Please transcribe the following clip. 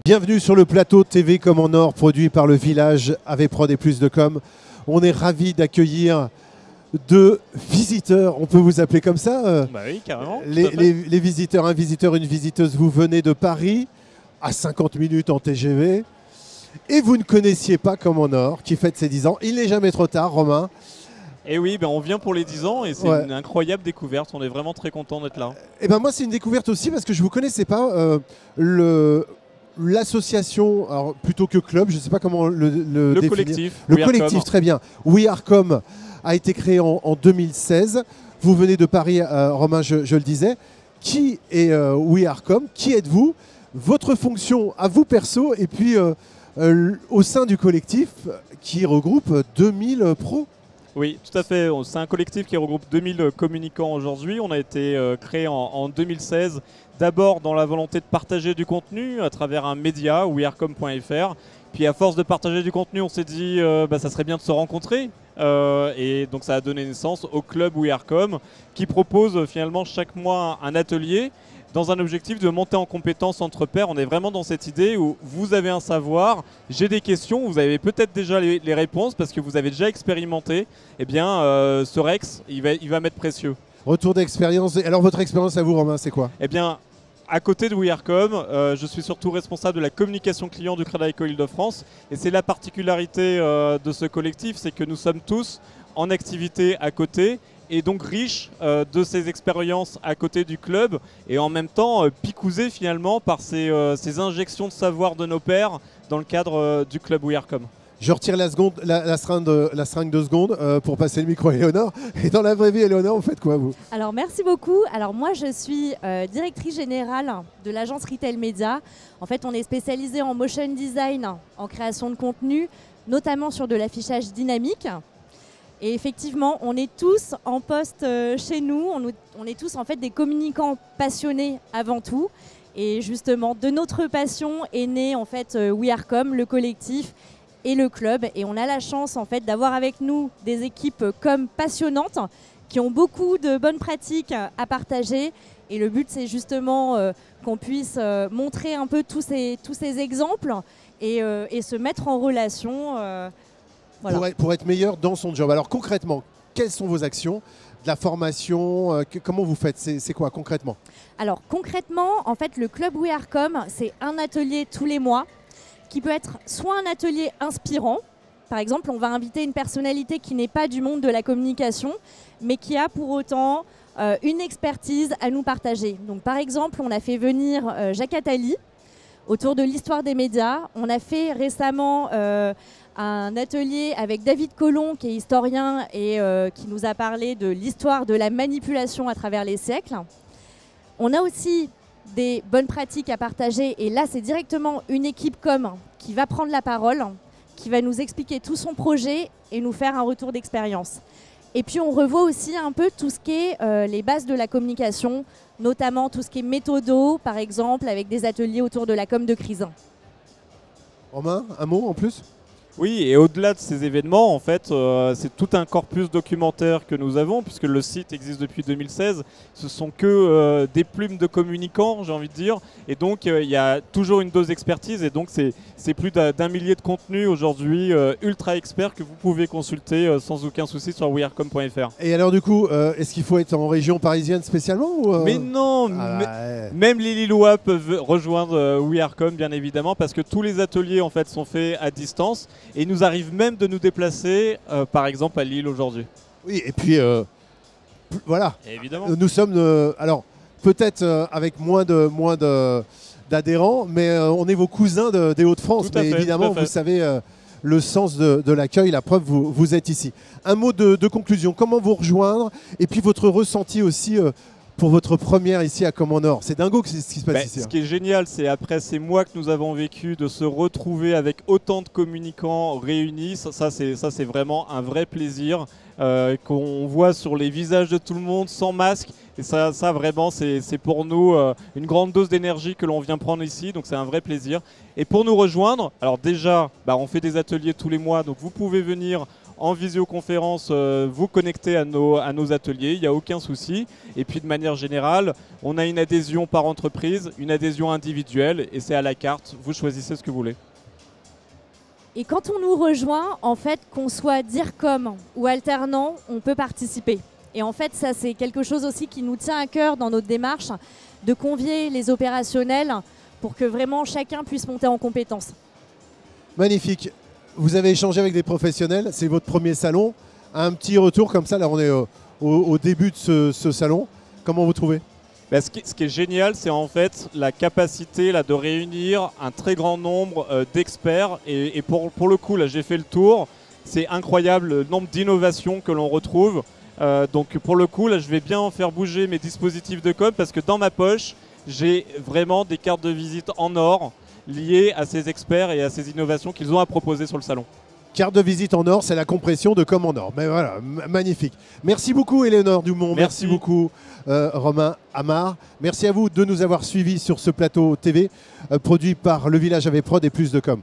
Bienvenue sur le plateau TV Comme en Or, produit par le Village AVProd et Plus de Com. On est ravis d'accueillir deux visiteurs, on peut vous appeler comme ça Bah oui, carrément. Les visiteurs, un visiteur, une visiteuse, vous venez de Paris, à 50 minutes en TGV, et vous ne connaissiez pas Comme en Or, qui fête ses 10 ans. Il n'est jamais trop tard, Romain. Et oui, ben on vient pour les 10 ans et c'est une incroyable découverte. On est vraiment très content d'être là. Et ben moi, c'est une découverte aussi parce que je ne vous connaissais pas. L'association, alors plutôt que club, je ne sais pas comment le définir. Collectif. Le collectif, très bien. We Are Com a été créé en 2016. Vous venez de Paris, Romain, je le disais. Qui est We Are Com? Qui êtes-vous? Votre fonction à vous perso et puis au sein du collectif qui regroupe 2000 pros. Oui, tout à fait. C'est un collectif qui regroupe 2000 communicants aujourd'hui. On a été créé en 2016, d'abord dans la volonté de partager du contenu à travers un média, wearecom.fr. Puis à force de partager du contenu, on s'est dit ça serait bien de se rencontrer. Et donc ça a donné naissance au club We Are Com qui propose finalement chaque mois un atelier dans un objectif de monter en compétence entre pairs. On est vraiment dans cette idée où vous avez un savoir, j'ai des questions, vous avez peut-être déjà les réponses parce que vous avez déjà expérimenté. Eh bien, ce Rex, il va m'être précieux. Retour d'expérience. Alors votre expérience à vous, Romain, c'est quoi? Eh bien, à côté de We Are Com, je suis surtout responsable de la communication client du Crédit Agricole Île-de-France. Et c'est la particularité de ce collectif, c'est que nous sommes tous en activité à côté et donc riches de ces expériences à côté du club et en même temps picousés finalement par ces injections de savoir de nos pairs dans le cadre du club We Are Com. Je retire la seringue de secondes pour passer le micro à Éléonore. Et dans la vraie vie, Éléonore, vous faites quoi, vous? Alors, merci beaucoup. Alors, moi, je suis directrice générale de l'agence Retail Media. En fait, on est spécialisé en motion design, en création de contenu, notamment sur de l'affichage dynamique. Et effectivement, on est tous en poste chez nous. On est tous en fait des communicants passionnés avant tout. Et justement, de notre passion est né en fait We Are Com, le collectif et le club. Et on a la chance en fait d'avoir avec nous des équipes comme passionnantes qui ont beaucoup de bonnes pratiques à partager. Et le but, c'est justement qu'on puisse montrer un peu tous ces exemples et se mettre en relation. Voilà. Pour être meilleur dans son job. Alors concrètement, quelles sont vos actions? De la formation, comment vous faites? C'est quoi concrètement? Alors concrètement, en fait, le club We Are Com, c'est un atelier tous les mois qui peut être soit un atelier inspirant. Par exemple, on va inviter une personnalité qui n'est pas du monde de la communication, mais qui a pour autant une expertise à nous partager. Donc par exemple, on a fait venir Jacques Attali autour de l'histoire des médias. On a fait récemment un atelier avec David Collomb, qui est historien et qui nous a parlé de l'histoire de la manipulation à travers les siècles. On a aussi des bonnes pratiques à partager et là, c'est directement une équipe com qui va prendre la parole, qui va nous expliquer tout son projet et nous faire un retour d'expérience. Et puis, on revoit aussi un peu tout ce qui est les bases de la communication, notamment tout ce qui est méthodo, par exemple, avec des ateliers autour de la com de crise. Romain, un mot en plus? Oui, et au-delà de ces événements, en fait, c'est tout un corpus documentaire que nous avons, puisque le site existe depuis 2016. Ce sont que des plumes de communicants, j'ai envie de dire. Et donc, il y a toujours une dose d'expertise. Et donc, c'est plus d'1 millier de contenus aujourd'hui ultra experts que vous pouvez consulter sans aucun souci sur wearecom.fr. Et alors, du coup, est-ce qu'il faut être en région parisienne spécialement ou Mais non, même les Lillois peuvent rejoindre We Are Com, bien évidemment, parce que tous les ateliers en fait, sont faits à distance. Et il nous arrive même de nous déplacer, par exemple, à Lille aujourd'hui. Oui, et puis, voilà. Évidemment. Nous sommes, alors, peut-être avec moins d'adhérents, mais on est vos cousins des Hauts-de-France. Mais évidemment, vous savez le sens de l'accueil, la preuve, vous êtes ici. Un mot de conclusion, comment vous rejoindre? Et puis votre ressenti aussi pour votre première ici à Comme en Or. C'est dingo ce qui se passe ici. Ce qui est génial, c'est après ces mois que nous avons vécu, de se retrouver avec autant de communicants réunis. Ça c'est vraiment un vrai plaisir qu'on voit sur les visages de tout le monde sans masque. Et ça vraiment, c'est pour nous une grande dose d'énergie que l'on vient prendre ici. Donc c'est un vrai plaisir. Et pour nous rejoindre, alors déjà, on fait des ateliers tous les mois. Donc vous pouvez venir en visioconférence vous connecter à nos ateliers, il n'y a aucun souci. Et puis de manière générale, on a une adhésion par entreprise, une adhésion individuelle et c'est à la carte, vous choisissez ce que vous voulez. Et quand on nous rejoint, en fait, qu'on soit DIRCOM ou alternant, on peut participer. Et en fait, ça c'est quelque chose aussi qui nous tient à cœur dans notre démarche, de convier les opérationnels pour que vraiment chacun puisse monter en compétences. Magnifique. Vous avez échangé avec des professionnels, c'est votre premier salon. Un petit retour comme ça, là on est au début de ce salon. Comment vous trouvez ? Ce qui est génial, c'est en fait la capacité là, de réunir un très grand nombre d'experts. Et pour le coup, là j'ai fait le tour, c'est incroyable le nombre d'innovations que l'on retrouve. Donc pour le coup, là je vais bien faire bouger mes dispositifs de com parce que dans ma poche, j'ai vraiment des cartes de visite en or liées à ces experts et à ces innovations qu'ils ont à proposer sur le salon. Carte de visite en or, c'est la compression de com en or. Mais voilà, magnifique. Merci beaucoup Éléonore Dumont, merci beaucoup Romain Amar. Merci à vous de nous avoir suivis sur ce plateau TV produit par Le Village AV Prod et Plus de Com.